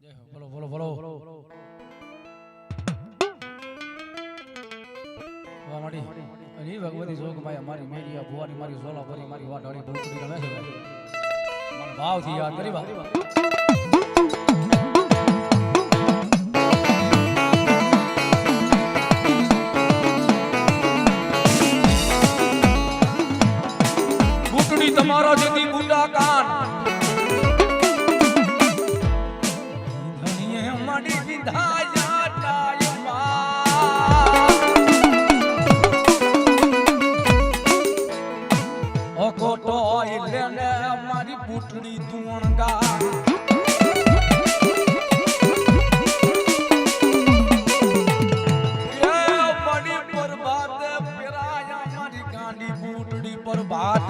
બોલો બોલો બોલો વાહ માડી અની ભગવતી જોગ માય અમારી મેરિયા ભુવાની મારી ઝોલા ભરી મારી વાઢાળી ભૂતડી ગમે છે મન ભાવથી યાદ કરી બા ભૂતડી તમારા જેથી બુડા કાન માડી દીધા મારી પૂટડી તુણગા બડી બરબાદ ફેરાયા મારી ગાંડી પૂટડી બરબાદ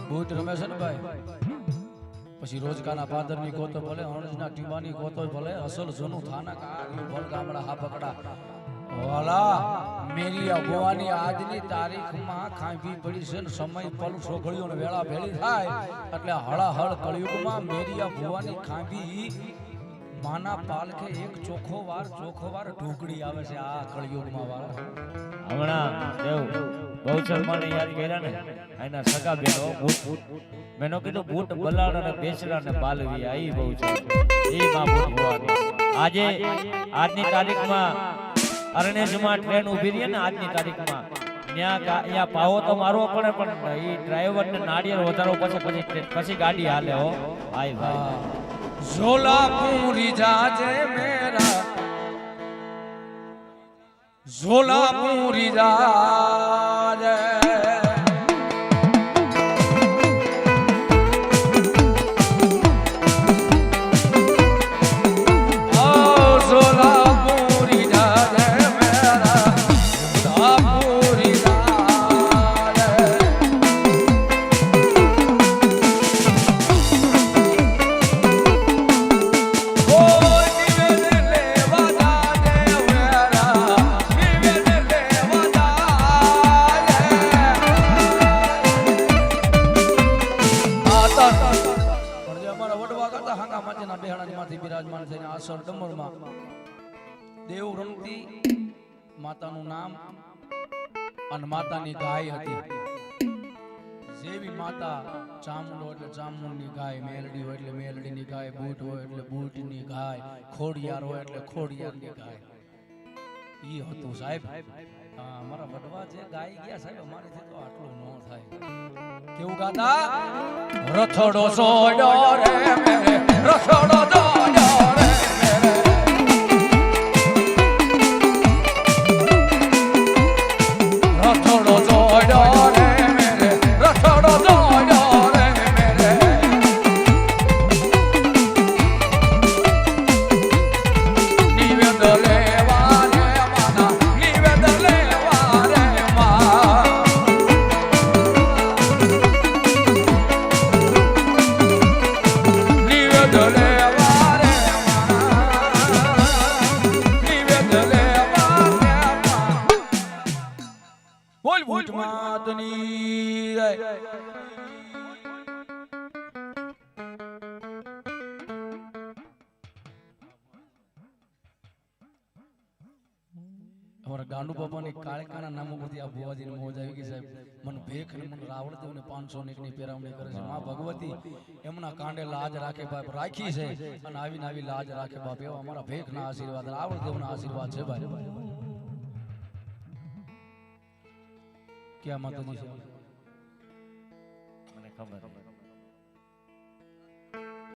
બૂટ રમે છે ને ભાઈ પછી રોજકાના પાદરની કોતો ભલે હણજના ટીમાની કોતો ભલે અસલ જૂનું થાના કાળિયું ભલ ગામડા હા પકડા વાલા મેરી અગવાની આજની તારીખમાં ખાંભી પડી છે ને સમય પલ સોઘળ્યો ને વેળા ભેળી થાય એટલે હળાહળ કળિયુગમાં મેરી અગવાની ખાંભી માના પાલખે એક ચોખ્ખો વાર ઢોકળી આવે છે આ કળિયુગમાં વાળા હમણાં દેવ બહુ શર્માને યાદ કર્યા ને એના સગા બેનો બૂટ મેનો કીધું બૂટ બલાડ અને બેસડા ને બાલવી આઈ બહુ છે એ માં બૂટ ભવાની આજે આજની તારીખમાં અરણેજમાં ટ્રેન ઊભી રહી ને આજની તારીખમાં ત્યાં પાવો તો મારવો પડે પણ એ ડ્રાઈવર ને નાળિયેર વધારો પછી ગાડી હાલે હો આઈ ભાઈ ઝોલા પૂરી જાજે મેરા ઝોલા પૂરી જાજે બિરાજમાન થઈને આસર ડમરમાં દેવ રમતી માતાનું નામ અને માતાની ગાય હતી જેવી માતા ચામુંડો એટલે ચામુંડની ગાય મેલડી હોય એટલે મેલડીની ગાય બૂટ હોય એટલે બૂટની ગાય ખોડિયાર હોય એટલે ખોડિયારની ગાય ઈ હતું સાહેબ અમારા વડવા જે ગાય ગયા સાહેબ અમારેથી તો આટલું ન થાય કેવું ગાતા રથડો સોડ્યો રે મેરે રથડો દોડ્યો રે મેરે રથડો દોડ્યો રે મેરે રથડો દોડ્યો રે મેરે નિવેદ લેવા રે માના નિવેદ લેવા રે મા નિવેદ લેવા રે નિવેદ લેવા રે બોલ બૂટ માતની અમારા ગાંડુ બાપાની કાળકાના નામ ઉપરથી આ ભુવાજીને મોજ આવી ગઈ સાહેબ મને ભેખ ને મને રાવણદેવ ને 500 ની પેરામણી કરે છે માં ભગવતી એમના કાંડે લાજ રાખે બાપ રાખી છે અને આવીને આવી લાજ રાખે બાપ એવા અમારા ભેખ ના આશીર્વાદ રાવણદેવ ના આશીર્વાદ છે ભાઈ ક્યાં માતાજી છે મને ખબર